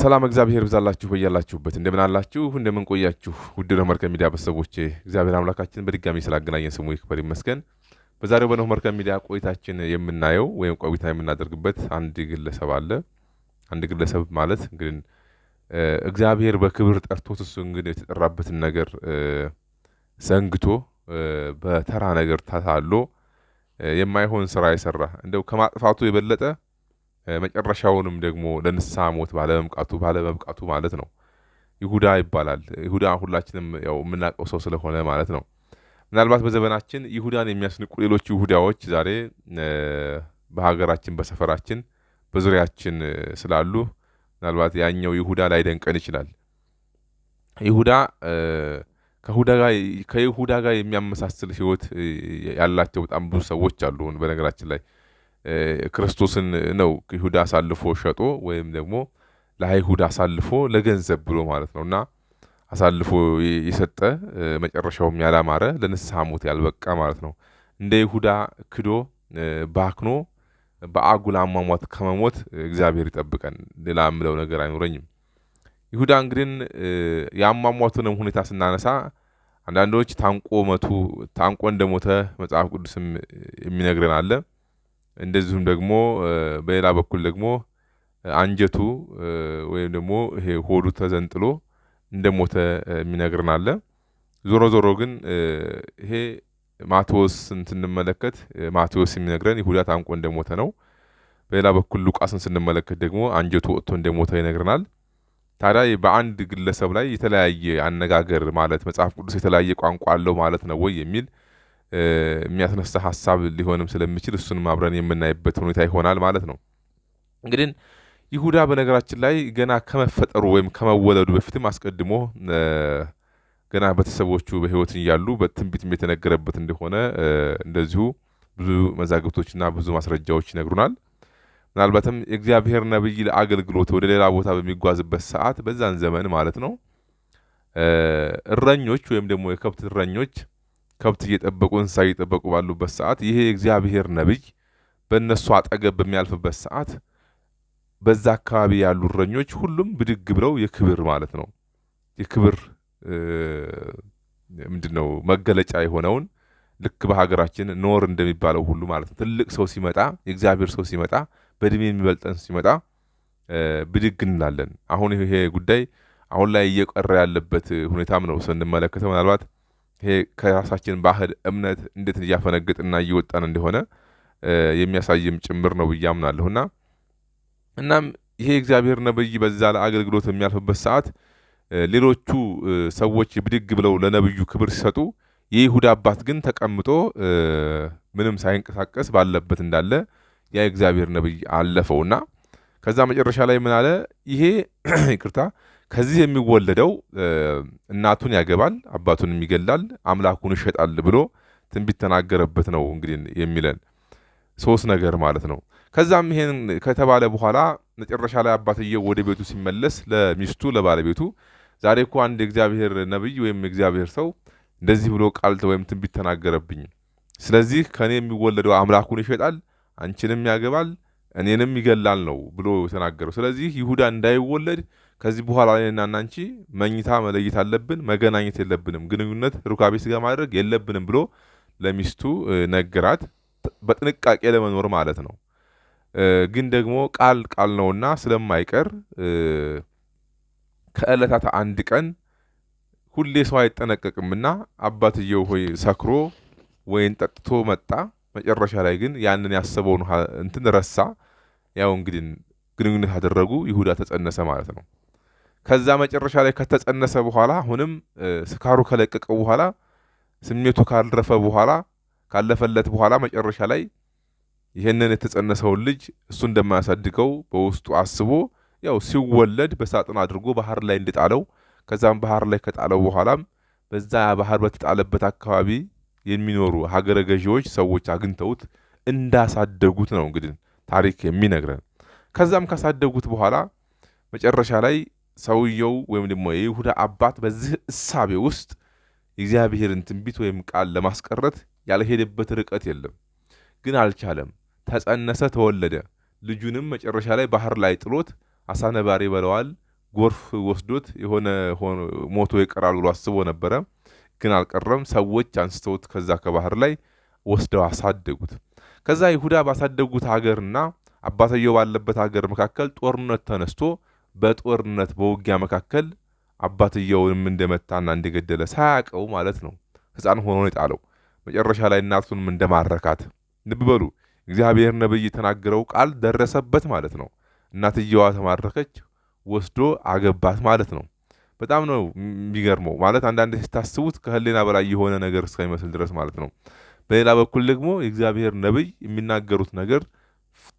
ሰላም እግዚአብሔር ይብዛላችሁ በያላችሁበት እንደምን አላችሁ እንደምን ቆያችሁ ውድ ነው መርከብ ሚዲያ ቤተሰቦቼ እግዚአብሔር አምላካችን በድጋሚ ስላገናኘን ስሙ ይክበር ይመስገን። በዛሬው በነው መርከብ ሚዲያ ቆይታችን የምናየው ወይም ቆይታ የምናደርግበት አንድ ግለሰብ አለ። አንድ ግለሰብ ማለት እንግዲህ እግዚአብሔር በክብር ጠርቶት እሱ እንግዲህ የተጠራበትን ነገር ሰንግቶ በተራ ነገር ታታሎ የማይሆን ስራ የሰራ እንደው ከማጥፋቱ የበለጠ መጨረሻውንም ደግሞ ለንስሐ ሞት ባለመብቃቱ ማለት ነው። ይሁዳ ይባላል። ይሁዳ ሁላችንም ያው የምናውቀው ሰው ስለሆነ ማለት ነው። ምናልባት በዘመናችን ይሁዳን የሚያስንቁ ሌሎች ይሁዳዎች ዛሬ በሀገራችን በሰፈራችን በዙሪያችን ስላሉ ምናልባት ያኛው ይሁዳ ላይ ደንቀን ይችላል። ይሁዳ ከይሁዳ ጋር የሚያመሳስል ህይወት ያላቸው በጣም ብዙ ሰዎች አሉ። በነገራችን ላይ ክርስቶስን ነው ይሁዳ አሳልፎ ሸጦ ወይም ደግሞ ለአይሁድ አሳልፎ ለገንዘብ ብሎ ማለት ነውና አሳልፎ የሰጠ መጨረሻውም ያላማረ ለንስሐ ሞት ያልበቃ ማለት ነው። እንደ ይሁዳ ክዶ ባክኖ በአጉል አሟሟት ከመሞት እግዚአብሔር ይጠብቀን። ሌላ የምለው ነገር አይኖረኝም። ይሁዳ እንግዲህ ያሟሟቱንም ሁኔታ ስናነሳ አንዳንዶች ታንቆ እንደሞተ መጽሐፍ ቅዱስም የሚነግረን አለ። እንደዚሁም ደግሞ በሌላ በኩል ደግሞ አንጀቱ ወይም ደግሞ ይሄ ሆዱ ተዘንጥሎ እንደሞተ የሚነግረን አለ። ዞሮ ግን ይሄ ማቴዎስን ስንመለከት ማቴዎስ የሚነግረን ይሁዳ ታንቆ እንደሞተ ነው። በሌላ በኩል ሉቃስን ስንመለከት ደግሞ አንጀቱ ወጥቶ እንደሞተ ይነግረናል። ታዲያ በአንድ ግለሰብ ላይ የተለያየ አነጋገር ማለት መጽሐፍ ቅዱስ የተለያየ ቋንቋ አለው ማለት ነው ወይ የሚል የሚያስነሳ ሐሳብ ሊሆንም ስለሚችል እሱንም አብረን የምናይበት ሁኔታ ይሆናል ማለት ነው። እንግዲህ ይሁዳ በነገራችን ላይ ገና ከመፈጠሩ ወይም ከመወለዱ በፊትም አስቀድሞ ገና ቤተሰቦቹ በሕይወት እያሉ በትንቢትም የተነገረበት እንደሆነ እንደዚሁ ብዙ መዛግብቶችና ብዙ ማስረጃዎች ይነግሩናል። ምናልባትም የእግዚአብሔር ነብይ ለአገልግሎት ወደ ሌላ ቦታ በሚጓዝበት ሰዓት በዛን ዘመን ማለት ነው እረኞች ወይም ደግሞ የከብት እረኞች ከብት እየጠበቁ እንስሳ እየጠበቁ ባሉበት ሰዓት ይሄ የእግዚአብሔር ነብይ በእነሱ አጠገብ በሚያልፍበት ሰዓት በዛ አካባቢ ያሉ እረኞች ሁሉም ብድግ ብለው የክብር ማለት ነው የክብር ምንድነው መገለጫ የሆነውን ልክ በሀገራችን ኖር እንደሚባለው ሁሉ ማለት ነው ትልቅ ሰው ሲመጣ የእግዚአብሔር ሰው ሲመጣ በእድሜ የሚበልጠን ሲመጣ ብድግ እንላለን። አሁን ይሄ ጉዳይ አሁን ላይ እየቀረ ያለበት ሁኔታም ነው ስንመለከተው ምናልባት ይሄ ከራሳችን ባህል እምነት እንዴት እያፈነገጥና እየወጣን እንደሆነ የሚያሳይም ጭምር ነው ብዬ አምናለሁና እናም ይሄ እግዚአብሔር ነብይ በዛ ለአገልግሎት የሚያልፍበት ሰዓት ሌሎቹ ሰዎች ብድግ ብለው ለነብዩ ክብር ሲሰጡ የይሁዳ አባት ግን ተቀምጦ ምንም ሳይንቀሳቀስ ባለበት እንዳለ ያ እግዚአብሔር ነብይ አለፈውና ከዛ መጨረሻ ላይ ምን አለ? ይሄ ይቅርታ ከዚህ የሚወለደው እናቱን ያገባል፣ አባቱን ይገላል፣ አምላኩን ይሸጣል ብሎ ትንቢት ተናገረበት ነው እንግዲህ የሚለን ሶስት ነገር ማለት ነው። ከዛም ይሄን ከተባለ በኋላ መጨረሻ ላይ አባትየው ወደ ቤቱ ሲመለስ ለሚስቱ ለባለቤቱ ዛሬ እኮ አንድ እግዚአብሔር ነብይ ወይም እግዚአብሔር ሰው እንደዚህ ብሎ ቃል ወይም ትንቢት ተናገረብኝ። ስለዚህ ከኔ የሚወለደው አምላኩን ይሸጣል፣ አንቺንም ያገባል፣ እኔንም ይገላል ነው ብሎ ተናገረው። ስለዚህ ይሁዳ እንዳይወለድ ከዚህ በኋላ እኔና አንቺ መኝታ መለየት አለብን፣ መገናኘት የለብንም፣ ግንኙነት ሩካቤ ስጋ ማድረግ የለብንም ብሎ ለሚስቱ ነገራት። በጥንቃቄ ለመኖር ማለት ነው። ግን ደግሞ ቃል ነውና ስለማይቀር ከዕለታት አንድ ቀን ሁሌ ሰው አይጠነቀቅምና አባትየው ሆይ ሰክሮ ወይን ጠጥቶ መጣ። መጨረሻ ላይ ግን ያንን ያሰበውን እንትን ረሳ። ያው እንግዲህ ግንኙነት አደረጉ። ይሁዳ ተጸነሰ ማለት ነው። ከዛ መጨረሻ ላይ ከተጸነሰ በኋላ አሁንም ስካሩ ከለቀቀው በኋላ ስሜቱ ካለፈለት በኋላ መጨረሻ ላይ ይሄንን የተጸነሰውን ልጅ እሱ እንደማያሳድገው በውስጡ አስቦ ያው ሲወለድ በሳጥን አድርጎ ባህር ላይ እንድጣለው ከዛም ባህር ላይ ከጣለው በኋላም በዛ ባህር በተጣለበት አካባቢ የሚኖሩ ሀገረ ገዢዎች ሰዎች አግኝተውት እንዳሳደጉት ነው እንግዲህ ታሪክ የሚነግረን። ከዛም ካሳደጉት በኋላ መጨረሻ ላይ ሰውየው ወይም ደግሞ የይሁዳ አባት በዚህ እሳቤ ውስጥ የእግዚአብሔርን ትንቢት ወይም ቃል ለማስቀረት ያልሄደበት ርቀት የለም። ግን አልቻለም። ተጸነሰ፣ ተወለደ። ልጁንም መጨረሻ ላይ ባህር ላይ ጥሎት አሳ ነባሪ በለዋል ጎርፍ ወስዶት የሆነ ሞቶ ይቀራል ብሎ አስቦ ነበረ። ግን አልቀረም። ሰዎች አንስተውት ከዛ ከባህር ላይ ወስደው አሳደጉት። ከዛ ይሁዳ ባሳደጉት ሀገርና አባትየው ባለበት ሀገር መካከል ጦርነት ተነስቶ በጦርነት በውጊያ መካከል አባትየውንም እንደመታና እንደገደለ ሳያውቀው ማለት ነው ሕፃን ሆኖ የጣለው መጨረሻ ላይ እናቱንም እንደማረካት ልብ በሉ። እግዚአብሔር ነብይ የተናገረው ቃል ደረሰበት ማለት ነው። እናትየዋ ተማረከች፣ ወስዶ አገባት ማለት ነው። በጣም ነው የሚገርመው። ማለት አንዳንድ ሲታስቡት ከህሊና በላይ የሆነ ነገር እስከሚመስል ድረስ ማለት ነው። በሌላ በኩል ደግሞ የእግዚአብሔር ነብይ የሚናገሩት ነገር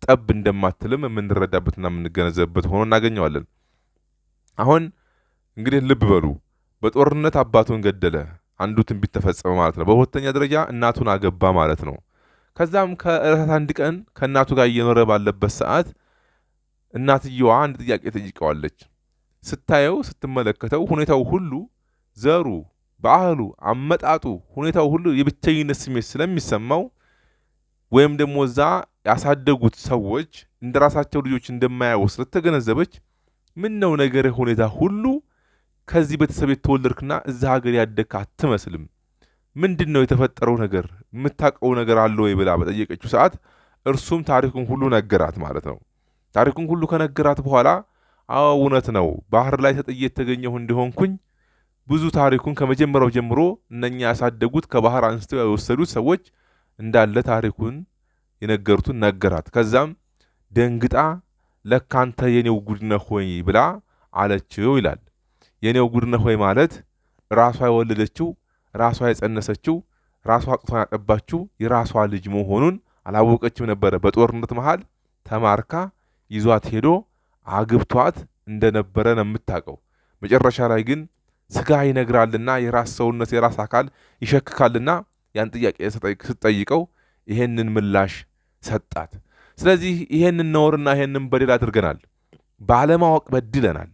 ጠብ እንደማትልም የምንረዳበትና የምንገነዘብበት ሆኖ እናገኘዋለን። አሁን እንግዲህ ልብ በሉ፣ በጦርነት አባቱን ገደለ፣ አንዱ ትንቢት ተፈጸመ ማለት ነው። በሁለተኛ ደረጃ እናቱን አገባ ማለት ነው። ከዛም ከዕለታት አንድ ቀን ከእናቱ ጋር እየኖረ ባለበት ሰዓት እናትየዋ አንድ ጥያቄ ጠይቀዋለች። ስታየው ስትመለከተው ሁኔታው ሁሉ ዘሩ፣ ባህሉ፣ አመጣጡ ሁኔታው ሁሉ የብቸኝነት ስሜት ስለሚሰማው ወይም ደግሞ እዛ ያሳደጉት ሰዎች እንደራሳቸው ልጆች እንደማያዩ ስለተገነዘበች ምን ነው ነገር ሁኔታ ሁሉ ከዚህ ቤተሰብ የተወለድክና እዛ ሀገር ያደግክ አትመስልም፣ ምንድነው የተፈጠረው ነገር የምታውቀው ነገር አለ ወይ ብላ በጠየቀችው ሰዓት እርሱም ታሪኩን ሁሉ ነገራት ማለት ነው። ታሪኩን ሁሉ ከነገራት በኋላ አዎ እውነት ነው፣ ባህር ላይ ተጥዬ የተገኘሁ እንደሆንኩኝ ብዙ ታሪኩን ከመጀመሪያው ጀምሮ እነኛ ያሳደጉት ከባህር አንስተው የወሰዱት ሰዎች እንዳለ ታሪኩን የነገሩትን ነገራት። ከዛም ደንግጣ ለካንተ የኔው ጉድነህ ሆይ ብላ አለችው ይላል። የኔው ጉድነህ ሆይ ማለት ራሷ የወለደችው ራሷ የጸነሰችው ራሷ አቅቷን ያጠባችው የራሷ ልጅ መሆኑን አላወቀችም ነበረ። በጦርነት መሃል ተማርካ ይዟት ሄዶ አግብቷት እንደነበረ ነው የምታውቀው። መጨረሻ ላይ ግን ስጋ ይነግራልና የራስ ሰውነት የራስ አካል ይሸክካልና ያን ጥያቄ ስትጠይቀው ይሄንን ምላሽ ሰጣት። ስለዚህ ይሄንን ነውርና ይሄንን በደል አድርገናል፣ ባለማወቅ በድለናል፣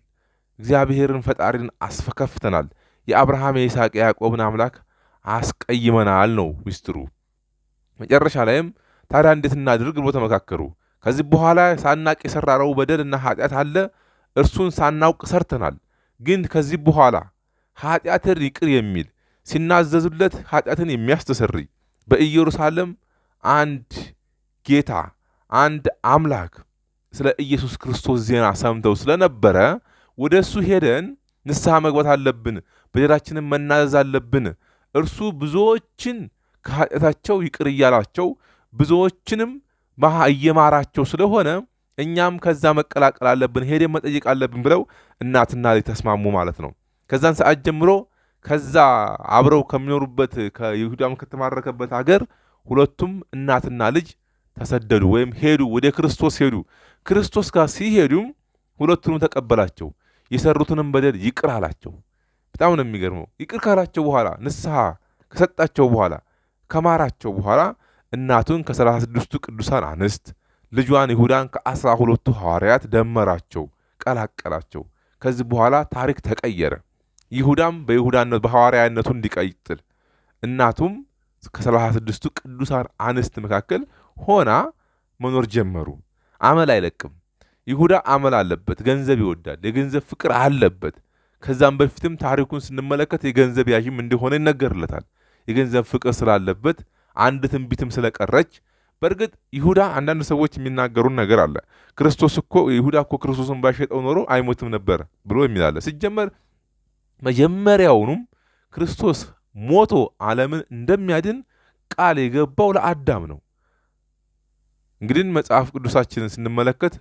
እግዚአብሔርን ፈጣሪን አስፈከፍተናል፣ የአብርሃም የይስሐቅ የያዕቆብን አምላክ አስቀይመናል ነው ሚስጥሩ። መጨረሻ ላይም ታዲያ እንዴት እናድርግ ብሎ ተመካከሩ። ከዚህ በኋላ ሳናቅ የሰራነው በደልና ኃጢአት አለ፣ እርሱን ሳናውቅ ሰርተናል። ግን ከዚህ በኋላ ኃጢአትን ይቅር የሚል ሲናዘዙለት ኃጢአትን የሚያስተሰርይ በኢየሩሳሌም አንድ ጌታ አንድ አምላክ ስለ ኢየሱስ ክርስቶስ ዜና ሰምተው ስለነበረ ወደ እሱ ሄደን ንስሐ መግባት አለብን፣ በደላችንን መናዘዝ አለብን። እርሱ ብዙዎችን ከኃጢአታቸው ይቅር እያላቸው ብዙዎችንም እየማራቸው ስለሆነ እኛም ከዛ መቀላቀል አለብን፣ ሄደን መጠየቅ አለብን ብለው እናትና ልጅ ተስማሙ ማለት ነው። ከዛን ሰዓት ጀምሮ ከዛ አብረው ከሚኖሩበት ከይሁዳም ከተማረከበት ሀገር ሁለቱም እናትና ልጅ ተሰደዱ ወይም ሄዱ፣ ወደ ክርስቶስ ሄዱ። ክርስቶስ ጋር ሲሄዱም ሁለቱንም ተቀበላቸው፣ የሰሩትንም በደል ይቅር አላቸው። በጣም ነው የሚገርመው። ይቅር ካላቸው በኋላ ንስሐ ከሰጣቸው በኋላ ከማራቸው በኋላ እናቱን ከ36ቱ ቅዱሳን አንስት ልጇን ይሁዳን ከ12ቱ ሐዋርያት ደመራቸው፣ ቀላቀላቸው። ከዚህ በኋላ ታሪክ ተቀየረ። ይሁዳም በይሁዳነት በሐዋርያነቱ እንዲቀጥል እናቱም ከ36ቱ ቅዱሳን አንስት መካከል ሆና መኖር ጀመሩ። አመል አይለቅም። ይሁዳ አመል አለበት፣ ገንዘብ ይወዳል፣ የገንዘብ ፍቅር አለበት። ከዛም በፊትም ታሪኩን ስንመለከት የገንዘብ ያዥም እንደሆነ ይነገርለታል። የገንዘብ ፍቅር ስላለበት አንድ ትንቢትም ስለቀረች በእርግጥ ይሁዳ አንዳንድ ሰዎች የሚናገሩን ነገር አለ። ክርስቶስ እኮ ይሁዳ እኮ ክርስቶስን ባይሸጠው ኖሮ አይሞትም ነበር ብሎ የሚላለ። ሲጀመር መጀመሪያውኑም ክርስቶስ ሞቶ ዓለምን እንደሚያድን ቃል የገባው ለአዳም ነው። እንግዲህ መጽሐፍ ቅዱሳችንን ስንመለከት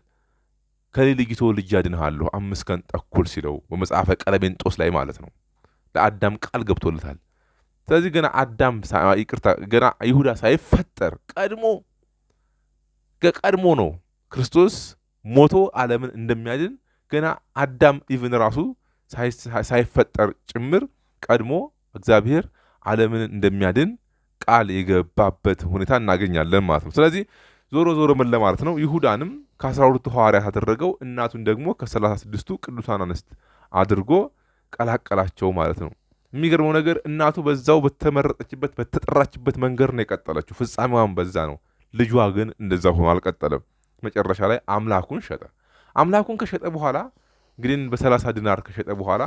ከልጅቶ ልጅ ያድንሃለሁ 5 ቀን ተኩል ሲለው በመጽሐፈ ቀለሜንጦስ ላይ ማለት ነው ለአዳም ቃል ገብቶለታል። ስለዚህ ገና አዳም ገና ይሁዳ ሳይፈጠር ቀድሞ ነው ክርስቶስ ሞቶ ዓለምን እንደሚያድን ገና አዳም ኢቭን ራሱ ሳይፈጠር ጭምር ቀድሞ እግዚአብሔር ዓለምን እንደሚያድን ቃል የገባበት ሁኔታ እናገኛለን ማለት ነው። ስለዚህ ዞሮ ምን ለማለት ነው? ይሁዳንም ከ12ቱ ሐዋርያት አደረገው፣ እናቱን ደግሞ ከ36ቱ ቅዱሳን አንስት አድርጎ ቀላቀላቸው ማለት ነው። የሚገርመው ነገር እናቱ በዛው በተመረጠችበት በተጠራችበት መንገድ ነው የቀጠለችው። ፍጻሜዋን በዛ ነው። ልጇ ግን እንደዛ ሆኖ አልቀጠለም። መጨረሻ ላይ አምላኩን ሸጠ። አምላኩን ከሸጠ በኋላ እንግዲህ በ30 ዲናር ከሸጠ በኋላ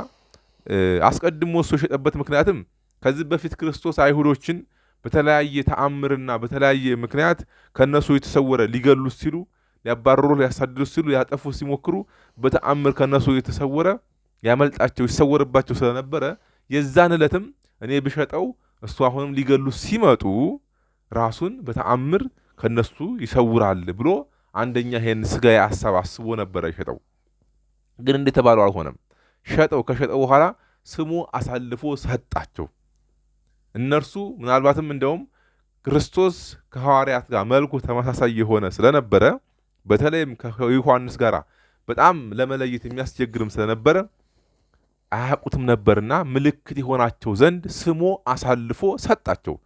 አስቀድሞ እሱ የሸጠበት ምክንያትም ከዚህ በፊት ክርስቶስ አይሁዶችን በተለያየ ተአምርና በተለያየ ምክንያት ከነሱ የተሰወረ ሊገሉት ሲሉ ሊያባረሩ ሊያሳድዱት ሲሉ ያጠፉ ሲሞክሩ በተአምር ከነሱ የተሰወረ ያመልጣቸው ይሰወርባቸው ስለነበረ የዛን ዕለትም እኔ ብሸጠው እሱ አሁንም ሊገሉት ሲመጡ ራሱን በተአምር ከነሱ ይሰውራል ብሎ አንደኛ ይሄን ስጋዬ ሐሳብ አስቦ ነበር ይሸጠው። ግን እንደተባለው አልሆነም። ሸጠው ከሸጠው በኋላ ስሙ አሳልፎ ሰጣቸው። እነርሱ ምናልባትም እንደውም ክርስቶስ ከሐዋርያት ጋር መልኩ ተመሳሳይ የሆነ ስለነበረ በተለይም ከዮሐንስ ጋር በጣም ለመለየት የሚያስቸግርም ስለነበረ አያውቁትም ነበርና ምልክት ይሆናቸው ዘንድ ስሙ አሳልፎ ሰጣቸው።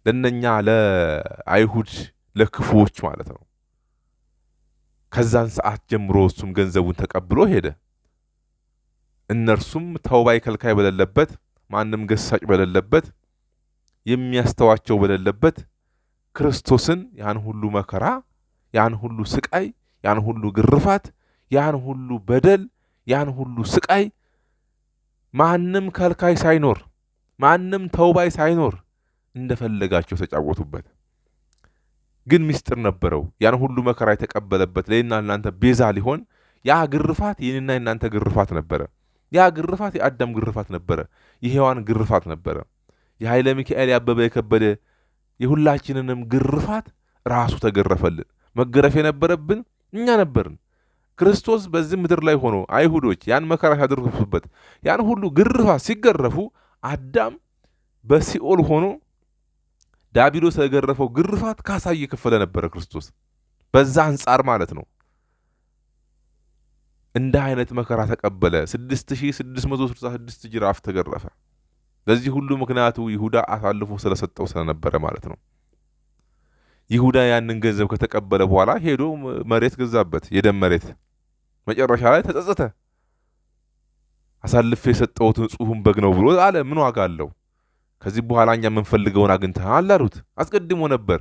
ለነኛ ለአይሁድ ለክፉዎች ማለት ነው። ከዛን ሰዓት ጀምሮ እሱም ገንዘቡን ተቀብሎ ሄደ። እነርሱም ተውባይ ከልካይ በሌለበት ማንም ገሳጭ በሌለበት የሚያስተዋቸው በሌለበት ክርስቶስን ያን ሁሉ መከራ ያን ሁሉ ስቃይ ያን ሁሉ ግርፋት ያን ሁሉ በደል ያን ሁሉ ስቃይ ማንም ከልካይ ሳይኖር ማንም ተውባይ ሳይኖር እንደፈለጋቸው ተጫወቱበት። ግን ምስጢር ነበረው። ያን ሁሉ መከራ የተቀበለበት ለእኔና ለእናንተ ቤዛ ሊሆን ያ ግርፋት የኔና የእናንተ ግርፋት ነበረ። ያ ግርፋት የአዳም ግርፋት ነበረ። የሔዋን ግርፋት ነበረ። የኃይለ ሚካኤል ያበበ የከበደ የሁላችንንም ግርፋት ራሱ ተገረፈልን። መገረፍ የነበረብን እኛ ነበርን። ክርስቶስ በዚህ ምድር ላይ ሆኖ አይሁዶች ያን መከራ ያደረጉበት ያን ሁሉ ግርፋት ሲገረፉ አዳም በሲኦል ሆኖ ዳቢሎስ የገረፈው ግርፋት ካሳ እየከፈለ ነበረ ክርስቶስ በዛ አንጻር ማለት ነው። እንደ አይነት መከራ ተቀበለ። 6666 ጅራፍ ተገረፈ። ለዚህ ሁሉ ምክንያቱ ይሁዳ አሳልፎ ስለሰጠው ስለነበረ ማለት ነው። ይሁዳ ያንን ገንዘብ ከተቀበለ በኋላ ሄዶ መሬት ገዛበት፣ የደም መሬት። መጨረሻ ላይ ተጸጸተ። አሳልፌ የሰጠሁት ንጹሑን በግ ነው ብሎ አለ። ምን ዋጋ አለው? ከዚህ በኋላ እኛ የምንፈልገውን አግኝተሃል አሉት። አስቀድሞ ነበር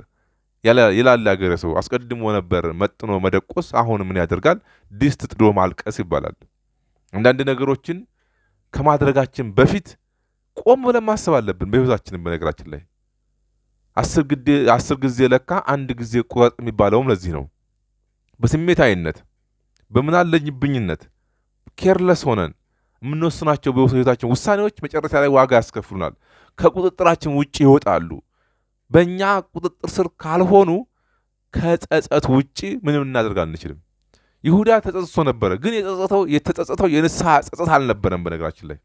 ይላል ያገረ ሰው፣ አስቀድሞ ነበር መጥኖ መደቆስ። አሁን ምን ያደርጋል? ድስት ጥዶ ማልቀስ ይባላል። አንዳንድ ነገሮችን ከማድረጋችን በፊት ቆም ብለን ማሰብ አለብን። በህይወታችንም በነገራችን ላይ 10 ጊዜ ለካ አንድ ጊዜ ቁረጥ የሚባለውም ለዚህ ነው። በስሜታዊነት በምናለኝብኝነት ኬርለስ ሆነን የምንወስናቸው በህይወታችን ውሳኔዎች መጨረሻ ላይ ዋጋ ያስከፍሉናል። ከቁጥጥራችን ውጪ ይወጣሉ። በእኛ ቁጥጥር ስር ካልሆኑ ከጸጸት ውጪ ምንም እናደርግ አንችልም። ይሁዳ ተጸጽቶ ነበረ። ግን የተጸጸተው የንስሐ ጸጸት አልነበረም። በነገራችን ላይ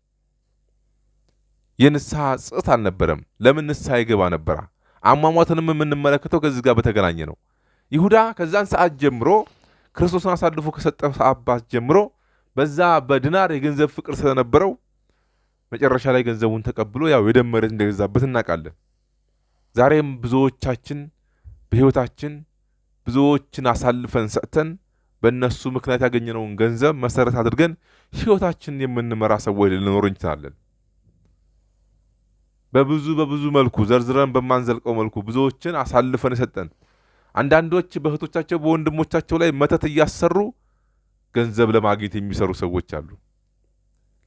የንስሐ ጸጸት አልነበረም። ለምን ንስሐ ይገባ ነበራ። አሟሟትንም የምንመለከተው ከዚህ ጋር በተገናኘ ነው። ይሁዳ ከዛን ሰዓት ጀምሮ ክርስቶስን አሳልፎ ከሰጠው ሰዓት ጀምሮ በዛ በዲናር የገንዘብ ፍቅር ስለነበረው መጨረሻ ላይ ገንዘቡን ተቀብሎ ያው የደም መሬት እንደገዛበት እናውቃለን። ዛሬም ብዙዎቻችን በህይወታችን ብዙዎችን አሳልፈን ሰጥተን በእነሱ ምክንያት ያገኘነውን ገንዘብ መሰረት አድርገን ህይወታችንን የምንመራ ሰዎች ልንኖር እንችላለን። በብዙ መልኩ ዘርዝረን በማንዘልቀው መልኩ ብዙዎችን አሳልፈን የሰጠን፣ አንዳንዶች በእህቶቻቸው በወንድሞቻቸው ላይ መተት እያሰሩ ገንዘብ ለማግኘት የሚሰሩ ሰዎች አሉ።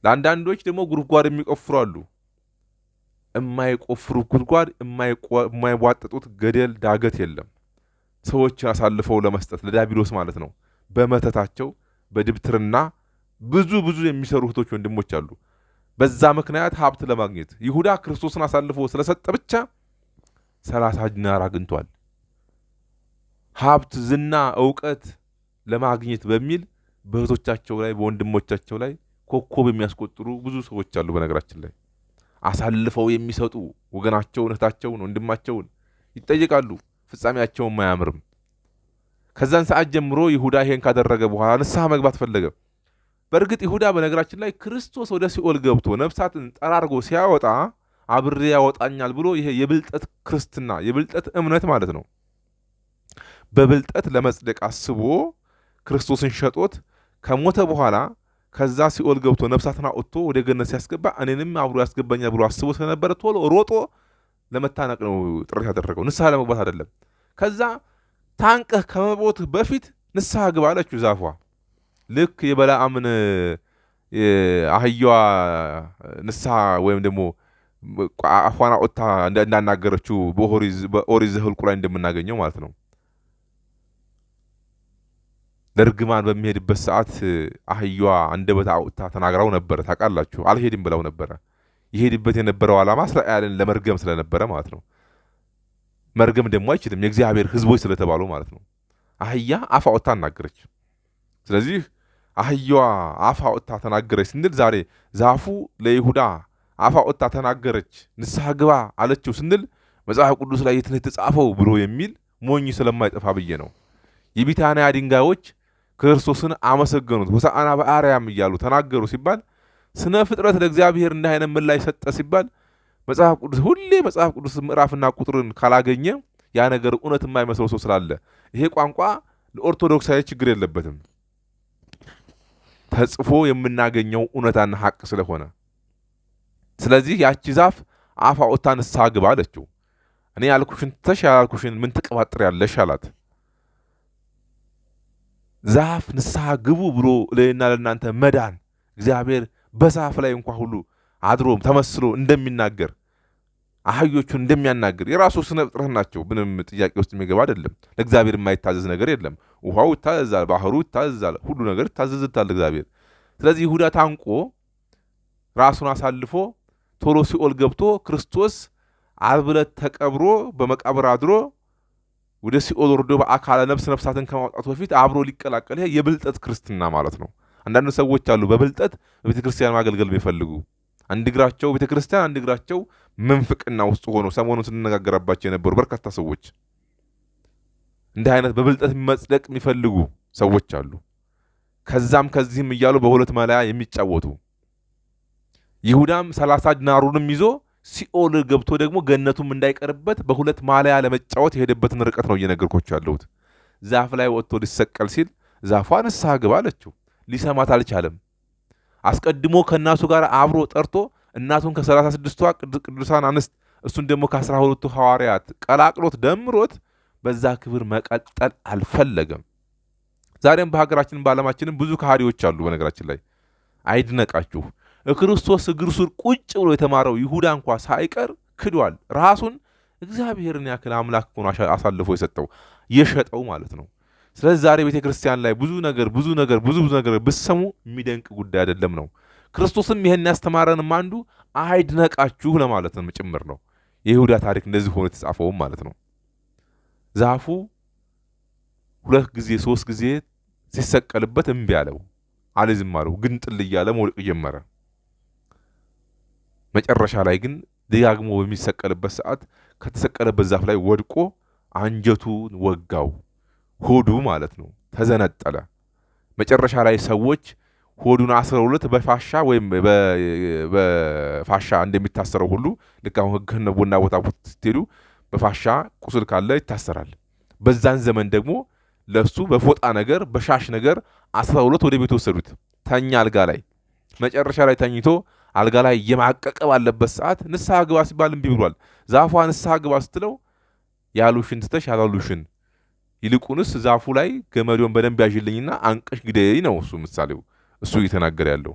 ለአንዳንዶች ደግሞ ጉድጓድ የሚቆፍሩ አሉ። የማይቆፍሩ ጉድጓድ የማይቧጥጡት ገደል ዳገት የለም። ሰዎችን አሳልፈው ለመስጠት ለዲያብሎስ ማለት ነው። በመተታቸው በድብትርና ብዙ የሚሰሩ እህቶች ወንድሞች አሉ። በዛ ምክንያት ሀብት ለማግኘት ይሁዳ ክርስቶስን አሳልፎ ስለሰጠ ብቻ 30 ዲናር አግኝቷል። ሀብት፣ ዝና፣ ዕውቀት ለማግኘት በሚል በእህቶቻቸው ላይ በወንድሞቻቸው ላይ ኮከብ የሚያስቆጥሩ ብዙ ሰዎች አሉ። በነገራችን ላይ አሳልፈው የሚሰጡ ወገናቸውን፣ እህታቸውን፣ ወንድማቸውን ይጠይቃሉ። ፍጻሜያቸውም አያምርም። ከዛን ሰዓት ጀምሮ ይሁዳ ይሄን ካደረገ በኋላ ንስሐ መግባት ፈለገ። በእርግጥ ይሁዳ በነገራችን ላይ ክርስቶስ ወደ ሲኦል ገብቶ ነፍሳትን ጠራርጎ ሲያወጣ አብሬ ያወጣኛል ብሎ ይሄ የብልጠት ክርስትና የብልጠት እምነት ማለት ነው። በብልጠት ለመጽደቅ አስቦ ክርስቶስን ሸጦት ከሞተ በኋላ ከዛ ሲኦል ገብቶ ነፍሳትን አውጥቶ ወደ ገነት ሲያስገባ እኔንም አብሮ ያስገባኛል ብሎ አስቦ ስለነበረ ቶሎ ሮጦ ለመታነቅ ነው ጥረት ያደረገው፣ ንስሐ ለመግባት አይደለም። ከዛ ታንቀህ ከመሞትህ በፊት ንስሐ ግባ አለችው ዛፏ። ልክ የበለዓምን አህያዋ ንስሐ ወይም ደግሞ አፏን አውጥታ እንዳናገረችው በኦሪት ዘኍልቍ ላይ እንደምናገኘው ማለት ነው። ለርግማን በሚሄድበት ሰዓት አህያዋ አንደበት አውጥታ ተናግራው ነበረ። ታውቃላችሁ፣ አልሄድም ብለው ነበረ። ይሄድበት የነበረው ዓላማ እስራኤልን ለመርገም ስለነበረ ማለት ነው። መርገም ደግሞ አይችልም የእግዚአብሔር ሕዝቦች ስለተባሉ ማለት ነው። አህያ አፍ አውጥታ ተናገረች። ስለዚህ አህያዋ አፍ አውጥታ ተናገረች ስንል ዛሬ ዛፉ ለይሁዳ አፍ አውጥታ ተናገረች ንስሐ ግባ አለችው ስንል መጽሐፍ ቅዱስ ላይ የት ነው የተጻፈው ብሎ የሚል ሞኝ ስለማይጠፋ ብዬ ነው። የቢታንያ ድንጋዮች ክርስቶስን አመሰገኑት፣ ሆሳዕና በአርያም እያሉ ተናገሩ ሲባል ስነ ፍጥረት ለእግዚአብሔር እንዲህ አይነት ምላሽ ሰጠ ሲባል መጽሐፍ ቅዱስ ሁሌ መጽሐፍ ቅዱስ ምዕራፍና ቁጥርን ካላገኘ ያ ነገር እውነት የማይመስለው ሰው ስላለ ይሄ ቋንቋ ለኦርቶዶክሳዊ ችግር የለበትም። ተጽፎ የምናገኘው እውነታና ሐቅ ስለሆነ ስለዚህ ያቺ ዛፍ አፍ አውጥታ ንስሐ ግባ አለችው። እኔ ያልኩሽን ትተሽ ያላልኩሽን ምን ትቀባጥሪያለሽ አላት። ዛፍ ንስሐ ግቡ ብሎ ለእኔና ለእናንተ መዳን እግዚአብሔር በዛፍ ላይ እንኳን ሁሉ አድሮ ተመስሎ እንደሚናገር አህዮቹን እንደሚያናገር የራሱ ስነ ፍጥረት ናቸው። ምንም ጥያቄ ውስጥ የሚገባ አይደለም። ለእግዚአብሔር የማይታዘዝ ነገር የለም። ውሃው ይታዘዛል፣ ባህሩ ይታዘዛል፣ ሁሉ ነገር ይታዘዝታል እግዚአብሔር። ስለዚህ ይሁዳ ታንቆ ራሱን አሳልፎ ቶሎ ሲኦል ገብቶ ክርስቶስ ዓርብ ዕለት ተቀብሮ በመቃብር አድሮ ወደ ሲኦል ወርዶ በአካለ ነፍስ ነፍሳትን ከማውጣቱ በፊት አብሮ ሊቀላቀል ይሄ የብልጠት ክርስትና ማለት ነው። አንዳንድ ሰዎች አሉ በብልጠት በቤተ ክርስቲያን ማገልገል የሚፈልጉ አንድ እግራቸው ቤተ ክርስቲያን አንድ እግራቸው መንፍቅና ውስጥ ሆኖ ሰሞኑን ስንነጋገራባቸው የነበሩ በርካታ ሰዎች እንዲህ አይነት በብልጠት መጽደቅ የሚፈልጉ ሰዎች አሉ። ከዛም ከዚህም እያሉ በሁለት ማለያ የሚጫወቱ ይሁዳም 30 ዲናሩንም ይዞ ሲኦል ገብቶ ደግሞ ገነቱም እንዳይቀርበት በሁለት ማለያ ለመጫወት የሄደበትን ርቀት ነው እየነገርኳችሁ ያለሁት። ዛፍ ላይ ወጥቶ ሊሰቀል ሲል ዛፏ ንስሐ ግባ አለችው። ሊሰማት አልቻለም። አስቀድሞ ከእናቱ ጋር አብሮ ጠርቶ እናቱን ከ36ቷ ቅዱሳን አንስት እሱን ደግሞ ከ12ቱ ሐዋርያት ቀላቅሎት ደምሮት በዛ ክብር መቀጠል አልፈለገም። ዛሬም በሀገራችንም በዓለማችንም ብዙ ከሃዲዎች አሉ። በነገራችን ላይ አይድነቃችሁ ክርስቶስ እግር ስር ቁጭ ብሎ የተማረው ይሁዳ እንኳ ሳይቀር ክዷል። ራሱን እግዚአብሔርን ያክል አምላክ ሆኖ አሳልፎ የሸጠው ማለት ነው። ስለዚህ ዛሬ ቤተ ክርስቲያን ላይ ብዙ ነገር ብትሰሙ የሚደንቅ ጉዳይ አይደለም ነው። ክርስቶስም ይሄን ያስተማረንም አንዱ አይድነቃችሁ ለማለትም ጭምር ነው። የይሁዳ ታሪክ እንደዚህ ሆኖ የተጻፈውም ማለት ነው። ዛፉ 2 ጊዜ 3 ጊዜ ሲሰቀልበት እምቢ አለው፣ አልዝም አለው። ግን ጥል እያለ መውደቅ ጀመረ። መጨረሻ ላይ ግን ደጋግሞ በሚሰቀልበት ሰዓት ከተሰቀለበት ዛፍ ላይ ወድቆ አንጀቱን ወጋው። ሆዱ ማለት ነው ተዘነጠለ። መጨረሻ ላይ ሰዎች ሆዱን 12 በፋሻ ወይም በፋሻ እንደሚታሰረው ሁሉ ልክ አሁን ህግና ቡና ቦታ ስትሄዱ በፋሻ ቁስል ካለ ይታሰራል። በዛን ዘመን ደግሞ ለሱ በፎጣ ነገር በሻሽ ነገር 12 ወደ ቤት ወሰዱት። ተኛ አልጋ ላይ። መጨረሻ ላይ ተኝቶ አልጋ ላይ የማቀቀ ባለበት ሰዓት ንስሐ ግባ ሲባል እምቢ ብሏል። ዛፏ ንስሐ ግባ ስትለው ያሉሽን ትተሽ ያላሉሽን ይልቁንስ ዛፉ ላይ ገመዶን በደንብ ያዥልኝና አንቀሽ ግደይ ነው እሱ ምሳሌው። እሱ እየተናገረ ያለው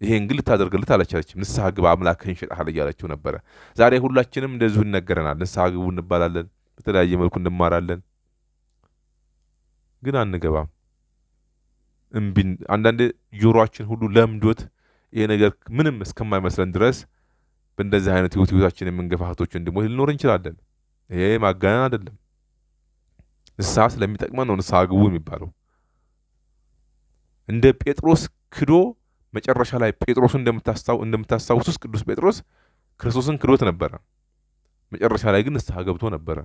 ይሄን ግን ልታደርግልት አልቻለችም። ንስሐ ግባ አምላክህን ሸጠሃል እያለችው ነበረ። ዛሬ ሁላችንም እንደዚሁ ይነገረናል። ንስሐ ግቡ እንባላለን፣ በተለያየ መልኩ እንማራለን፣ ግን አንገባም። እምቢን አንዳንዴ ጆሮአችን ሁሉ ለምዶት ይሄ ነገር ምንም እስከማይመስለን ድረስ በእንደዚህ አይነት ህይወታችን የምንገፋ እህቶች ወንድሞች ልኖር እንችላለን። ይሄ ማጋነን አይደለም። ንስሐ ስለሚጠቅመን ነው ንስሐ ግቡ የሚባለው። እንደ ጴጥሮስ ክዶ መጨረሻ ላይ ጴጥሮስ እንደምታስታውሱት ቅዱስ ጴጥሮስ ክርስቶስን ክዶት ነበረ። መጨረሻ ላይ ግን ንስሐ ገብቶ ነበረ።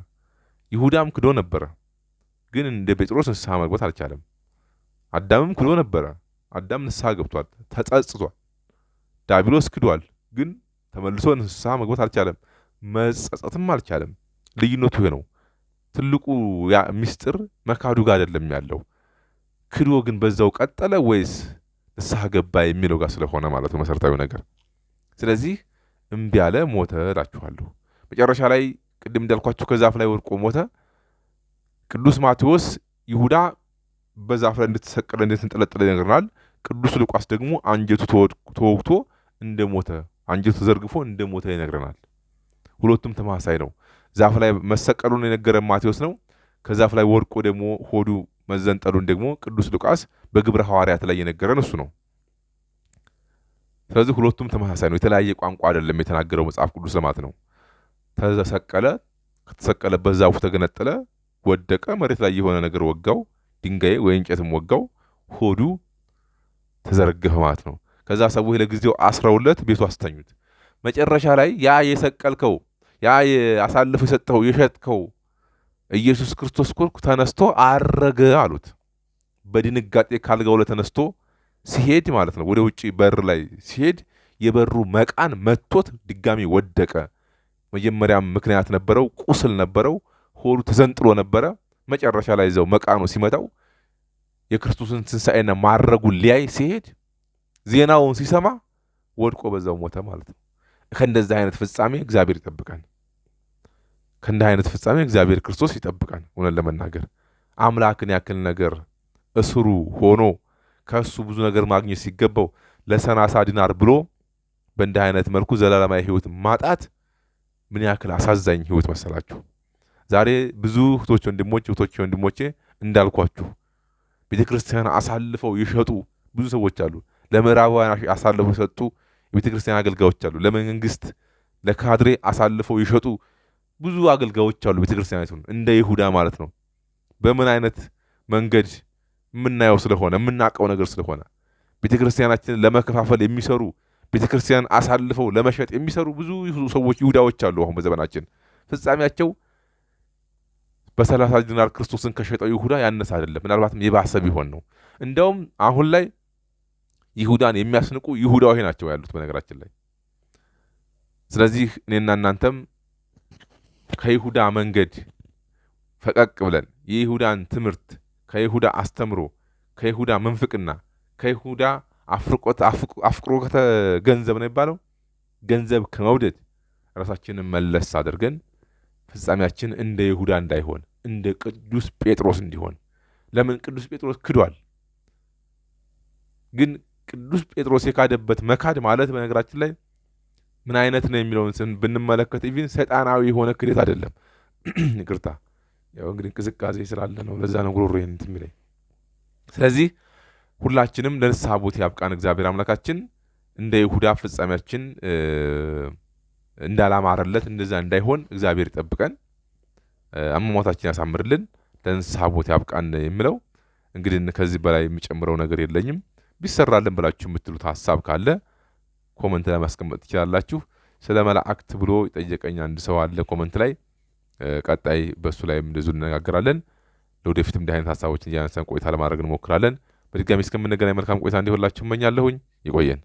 ይሁዳም ክዶ ነበረ፣ ግን እንደ ጴጥሮስ ንስሐ መግባት አልቻለም። አዳምም ክዶ ነበረ። አዳም ንስሐ ገብቷል፣ ተጸጽቷል። ዳቢሎስ ክዷል፣ ግን ተመልሶ ንስሐ መግባት አልቻለም፣ መጸጸትም አልቻለም። ልዩነቱ ይሄ ነው። ትልቁ ያ ምስጢር መካዱ ጋር አይደለም ያለው፣ ክዶ ግን በዛው ቀጠለ ወይስ ንስሐ ገባ የሚለው ጋር ስለሆነ ማለት ነው መሰረታዊ ነገር። ስለዚህ እምቢ አለ፣ ሞተ እላችኋለሁ። መጨረሻ ላይ ቅድም እንዳልኳችሁ ከዛፍ ላይ ወድቆ ሞተ። ቅዱስ ማቴዎስ ይሁዳ በዛፍ ላይ እንደተሰቀለ እንደተንጠለጠለ ይነግረናል። ቅዱስ ሉቃስ ደግሞ አንጀቱ ተወግቶ እንደሞተ አንጀቱ ተዘርግፎ እንደሞተ ይነግረናል። ሁለቱም ተመሳሳይ ነው። ዛፍ ላይ መሰቀሉን የነገረን ማቴዎስ ነው። ከዛፍ ላይ ወድቆ ደግሞ ሆዱ መዘንጠሉን ደግሞ ቅዱስ ሉቃስ በግብረ ሐዋርያት ላይ የነገረን እሱ ነው። ስለዚህ ሁለቱም ተመሳሳይ ነው። የተለያየ ቋንቋ አይደለም የተናገረው መጽሐፍ ቅዱስ ለማለት ነው። ተሰቀለ፣ ከተሰቀለበት ዛፉ ተገነጠለ፣ ወደቀ፣ መሬት ላይ የሆነ ነገር ወጋው፣ ድንጋይ ወይ እንጨትም ወጋው፣ ሆዱ ተዘረገፈ ማለት ነው። ከዛ ሰዎች ለጊዜው አስረውለት ቤቱ አስተኙት። መጨረሻ ላይ ያ የሰቀልከው ያ አሳልፎ የሰጠው የሸጥከው ኢየሱስ ክርስቶስ እኮ ተነስቶ አረገ አሉት። በድንጋጤ ካልጋው ላይ ተነስቶ ሲሄድ ማለት ነው ወደ ውጪ በር ላይ ሲሄድ የበሩ መቃን መቶት ድጋሚ ወደቀ። መጀመሪያም ምክንያት ነበረው፣ ቁስል ነበረው፣ ሆዱ ተዘንጥሎ ነበረ። መጨረሻ ላይ ዘው መቃኑ ሲመታው የክርስቶስን ትንሣኤና ማረጉን ሊያይ ሲሄድ ዜናውን ሲሰማ ወድቆ በዛው ሞተ ማለት ነው። ከእንደዚህ አይነት ፍጻሜ እግዚአብሔር ይጠብቀን። ከእንደዚህ አይነት ፍጻሜ እግዚአብሔር ክርስቶስ ይጠብቀን። እውነት ለመናገር አምላክን ያክል ነገር እስሩ ሆኖ ከሱ ብዙ ነገር ማግኘት ሲገባው ለ30 ዲናር ብሎ በእንዲህ አይነት መልኩ ዘላለማዊ ሕይወት ማጣት ምን ያክል አሳዛኝ ሕይወት መሰላችሁ። ዛሬ ብዙ እህቶች ወንድሞቼ እንዳልኳችሁ ቤተክርስቲያን አሳልፈው የሸጡ ብዙ ሰዎች አሉ። ለምዕራባውያን አሳልፈው የሰጡ የቤተክርስቲያን አገልጋዮች አሉ። ለመንግስት ለካድሬ አሳልፈው የሸጡ ብዙ አገልጋዮች አሉ። ቤተክርስቲያኒቱን እንደ ይሁዳ ማለት ነው። በምን አይነት መንገድ የምናየው ስለሆነ የምናውቀው ነገር ስለሆነ ቤተክርስቲያናችንን ለመከፋፈል የሚሰሩ ቤተክርስቲያን አሳልፈው ለመሸጥ የሚሰሩ ብዙ ሰዎች ይሁዳዎች አሉ። አሁን በዘመናችን ፍጻሜያቸው በ30 ዲናር ክርስቶስን ከሸጠው ይሁዳ ያነሰ አይደለም፣ ምናልባትም የባሰ ቢሆን ነው። እንደውም አሁን ላይ ይሁዳን የሚያስንቁ ይሁዳዎች ናቸው ያሉት በነገራችን ላይ። ስለዚህ እኔና እናንተም ከይሁዳ መንገድ ፈቀቅ ብለን የይሁዳን ትምህርት ከይሁዳ አስተምሮ ከይሁዳ መንፍቅና ከይሁዳ አፍቅሮተ ገንዘብ ነው የሚባለው ገንዘብ ከመውደድ ራሳችንን መለስ አድርገን ፍጻሜያችን እንደ ይሁዳ እንዳይሆን እንደ ቅዱስ ጴጥሮስ እንዲሆን። ለምን ቅዱስ ጴጥሮስ ክዷል። ግን ቅዱስ ጴጥሮስ የካደበት መካድ ማለት በነገራችን ላይ ምን አይነት ነው የሚለውን ብንመለከት ኢቭን ሰይጣናዊ የሆነ ክደት አይደለም። ይቅርታ ያው እንግዲህ እንቅስቃሴ ስላለ ነው፣ ለዛ ነው ጉሮሮዬን እንትን የሚለኝ። ስለዚህ ሁላችንም ለንስሐ ቦት ያብቃን እግዚአብሔር አምላካችን። እንደ ይሁዳ ፍጻሜያችን እንዳላማረለት እንደዛ እንዳይሆን እግዚአብሔር ይጠብቀን፣ አሟሟታችን ያሳምርልን፣ ለንስሐ ቦት ያብቃን የሚለው እንግዲህ ከዚህ በላይ የሚጨምረው ነገር የለኝም። ቢሰራልን ብላችሁ የምትሉት ሐሳብ ካለ ኮመንት ላይ ማስቀመጥ ትችላላችሁ። ስለ መላእክት ብሎ የጠየቀኝ አንድ ሰው አለ ኮመንት ላይ። ቀጣይ በሱ ላይ እንደዚሁ እንነጋገራለን። ለወደፊትም እንዲህ አይነት ሐሳቦችን እያነሳን ቆይታ ለማድረግ እንሞክራለን። በድጋሚ እስከምንገናኝ መልካም ቆይታ እንዲሆንላችሁ እመኛለሁኝ። ይቆየን።